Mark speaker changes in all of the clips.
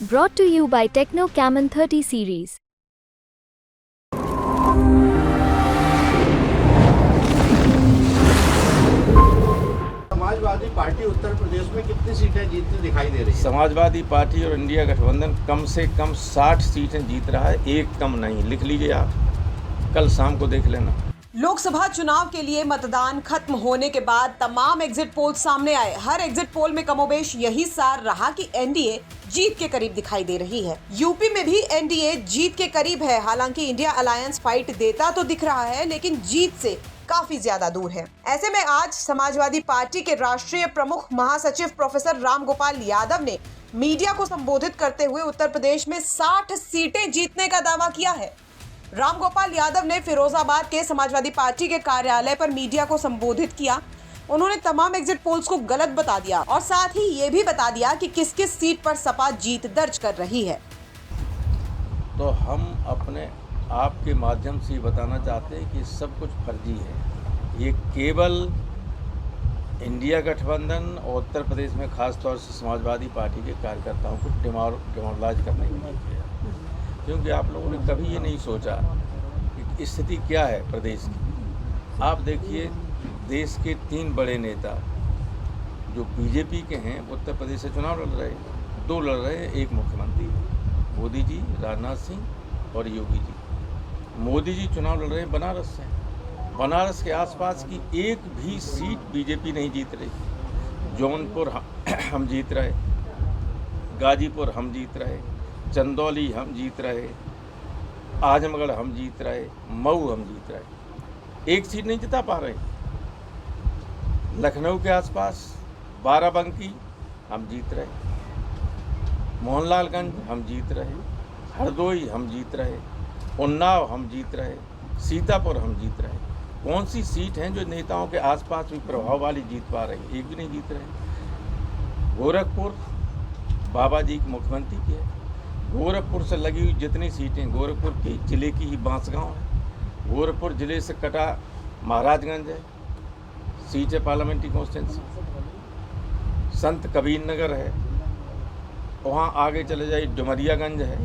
Speaker 1: Brought to you by Techno Camon 30 series.
Speaker 2: Samajwadi Party Uttar Pradesh में कितनी सीटें जीतती दिखाई दे रही है?
Speaker 3: समाजवादी पार्टी और इंडिया गठबंधन कम से कम 60 सीटें जीत रहा है, एक कम नहीं। लिख लीजिए आप, कल शाम को देख लेना।
Speaker 4: लोकसभा चुनाव के लिए मतदान खत्म होने के बाद तमाम एग्जिट पोल सामने आए। हर एग्जिट पोल में कमोबेश यही सार रहा कि एनडीए जीत के करीब दिखाई दे रही है। यूपी में भी एनडीए जीत के करीब है। हालांकि इंडिया अलायंस फाइट देता तो दिख रहा है, लेकिन जीत से काफी ज्यादा दूर है। ऐसे में आज समाजवादी पार्टी के राष्ट्रीय प्रमुख महासचिव प्रोफेसर रामगोपाल यादव ने मीडिया को संबोधित करते हुए उत्तर प्रदेश में 60 सीटें जीतने का दावा किया है। रामगोपाल यादव ने फिरोजाबाद के समाजवादी पार्टी के कार्यालय पर मीडिया को संबोधित किया। उन्होंने तमाम एग्जिट पोल्स को गलत बता दिया और साथ ही ये भी बता दिया कि किस किस सीट पर सपा जीत दर्ज कर रही है।
Speaker 3: तो हम अपने आपके माध्यम से बताना चाहते हैं कि सब कुछ फर्जी है। ये केवल इंडिया गठबंधन और उत्तर प्रदेश में खास तौर से समाजवादी पार्टी के कार्यकर्ताओं को डिमोरलाइज करने के लिए किया, क्योंकि आप लोगों ने कभी ये नहीं सोचा कि स्थिति क्या है प्रदेश की। आप देखिए, देश के 3 बड़े नेता जो बीजेपी के हैं उत्तर प्रदेश से चुनाव लड़ रहे हैं। 2 लड़ रहे हैं, एक मुख्यमंत्री, मोदी जी, राजनाथ सिंह और योगी जी। मोदी जी चुनाव लड़ रहे हैं बनारस से। बनारस के आसपास की एक भी सीट बीजेपी नहीं जीत रही। जौनपुर हम जीत रहे, गाजीपुर हम जीत रहे, चंदौली हम जीत रहे, आजमगढ़ हम जीत रहे, मऊ हम जीत रहे, एक सीट नहीं जिता पा रहे। लखनऊ के आसपास बाराबंकी हम जीत रहे, मोहनलालगंज हम जीत रहे, हरदोई हम जीत रहे, उन्नाव हम जीत रहे, सीतापुर हम जीत रहे। कौन सी सीट हैं जो नेताओं के आसपास भी प्रभाव वाली जीत पा रही? एक भी नहीं जीत रहे। गोरखपुर बाबा जी के मुख्यमंत्री की है। गोरखपुर से लगी हुई जितनी सीटें, गोरखपुर की ज़िले की ही बांसगांव है, गोरखपुर ज़िले से कटा महाराजगंज है, सीट है पार्लियामेंट्री कॉन्स्टिट्यूंसी, संत कबीर नगर है, वहाँ आगे चले जाइए डुमरियागंज है,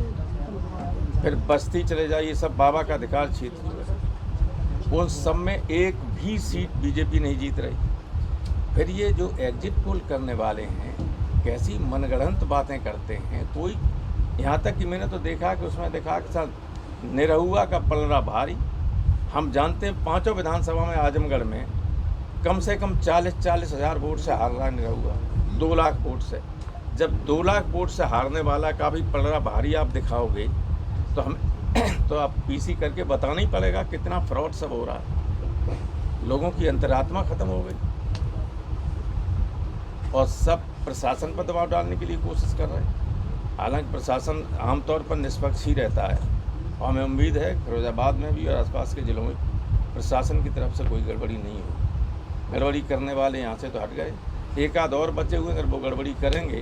Speaker 3: फिर बस्ती चले जाइए, सब बाबा का अधिकार क्षेत्र है। उन सब में एक भी सीट बीजेपी नहीं जीत रही। फिर ये जो एग्जिट पोल करने वाले हैं, कैसी मनगढ़ंत बातें करते हैं। कोई यहाँ तक कि मैंने तो देखा कि उसमें देखा कि सर निरहुआ का पलड़ा भारी। हम जानते हैं 5 विधानसभा में आजमगढ़ में कम से कम 40 हज़ार वोट से हार रहा है निरहुआ, 2 लाख वोट से। जब 2 लाख वोट से हारने वाला का भी पलड़ा भारी आप दिखाओगे तो आप पीसी करके बताना ही पड़ेगा कितना फ्रॉड सब हो रहा है। लोगों की अंतरात्मा खत्म हो गई और सब प्रशासन पर दबाव डालने के लिए कोशिश कर रहे हैं। हालांकि प्रशासन आमतौर पर निष्पक्ष ही रहता है और हमें उम्मीद है फिरोजाबाद में भी और आसपास के ज़िलों में प्रशासन की तरफ से कोई गड़बड़ी नहीं होगी। गड़बड़ी करने वाले यहाँ से तो हट गए, एक आध और बचे हुए, अगर वो गड़बड़ी करेंगे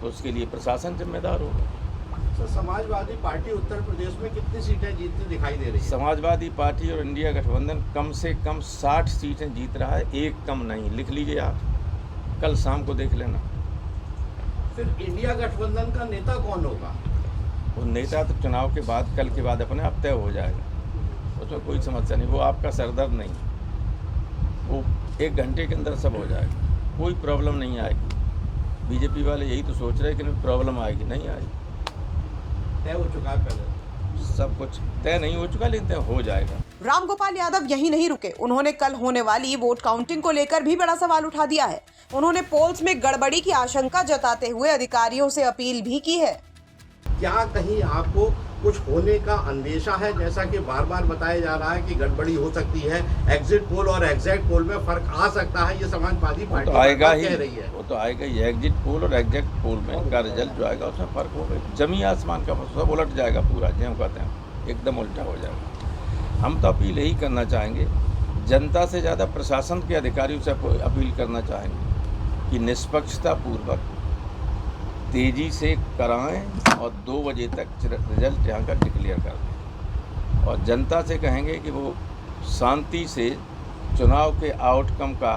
Speaker 3: तो उसके लिए प्रशासन जिम्मेदार होगा।
Speaker 2: तो समाजवादी पार्टी उत्तर प्रदेश में कितनी सीटें जीतती दिखाई दे रही है?
Speaker 3: समाजवादी पार्टी और इंडिया गठबंधन कम से कम 60 सीटें जीत रहा है, एक कम नहीं। लिख लीजिए आप, कल शाम को देख लेना।
Speaker 2: फिर इंडिया गठबंधन का नेता कौन होगा?
Speaker 3: वो नेता तो चुनाव के बाद, कल के बाद अपने आप तय हो जाएगा, उसमें कोई समस्या नहीं। वो आपका सरदर्द नहीं, वो 1 घंटे के अंदर सब हो जाएगा, कोई प्रॉब्लम नहीं आएगी। बीजेपी वाले यही तो सोच रहे हैं कि प्रॉब्लम आएगी, नहीं आएगी।
Speaker 2: तय हो चुका है पहले,
Speaker 3: सब कुछ तय नहीं हो चुका, लेकिन तय हो जाएगा।
Speaker 4: रामगोपाल यादव यही नहीं रुके। उन्होंने कल होने वाली वोट काउंटिंग को लेकर भी बड़ा सवाल उठा दिया है। उन्होंने पोल्स में गड़बड़ी की आशंका जताते हुए अधिकारियों से अपील भी की है।
Speaker 2: क्या कहीं आपको कुछ होने का अंदेशा है? जैसा कि बार बार बताया जा रहा है कि गड़बड़ी हो सकती है, एग्जिट पोल और एग्जैक्ट पोल में फर्क आ सकता है, ये समाजवादी पार्टी
Speaker 3: आएगा ही,
Speaker 2: कह रही है।
Speaker 3: वो तो आएगा ही। एग्जिट पोल और एग्जैक्ट पोल में का रिजल्ट जो आएगा उसमें फर्क होगा। जमीन आसमान का सब उलट जाएगा, पूरा ज्यों कहते हैं एकदम उल्टा हो जाएगा। हम तो अपील यही करना चाहेंगे, जनता से ज़्यादा प्रशासन के अधिकारियों से अपील करना चाहेंगे कि निष्पक्षता पूर्वक तेज़ी से कराएं और 2 बजे तक रिजल्ट यहाँ का डिक्लेयर कर दें। और जनता से कहेंगे कि वो शांति से चुनाव के आउटकम का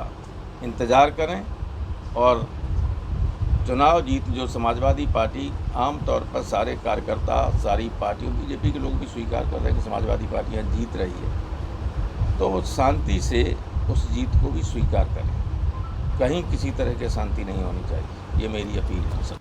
Speaker 3: इंतज़ार करें और चुनाव जीत जो समाजवादी पार्टी आमतौर पर सारे कार्यकर्ता, सारी पार्टियों, बीजेपी के लोग भी स्वीकार कर रहे हैं कि समाजवादी पार्टियां जीत रही है, तो वो शांति से उस जीत को भी स्वीकार करें। कहीं किसी तरह की शांति नहीं होनी चाहिए, ये मेरी अपील है सब।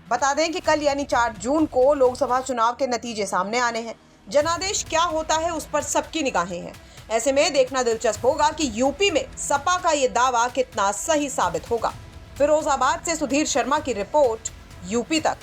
Speaker 4: बता दें कि कल यानी 4 जून को लोकसभा चुनाव के नतीजे सामने आने हैं। जनादेश क्या होता है उस पर सबकी निगाहें हैं। ऐसे में देखना दिलचस्प होगा कि यूपी में सपा का ये दावा कितना सही साबित होगा। फिरोजाबाद से सुधीर शर्मा की रिपोर्ट, यूपी तक।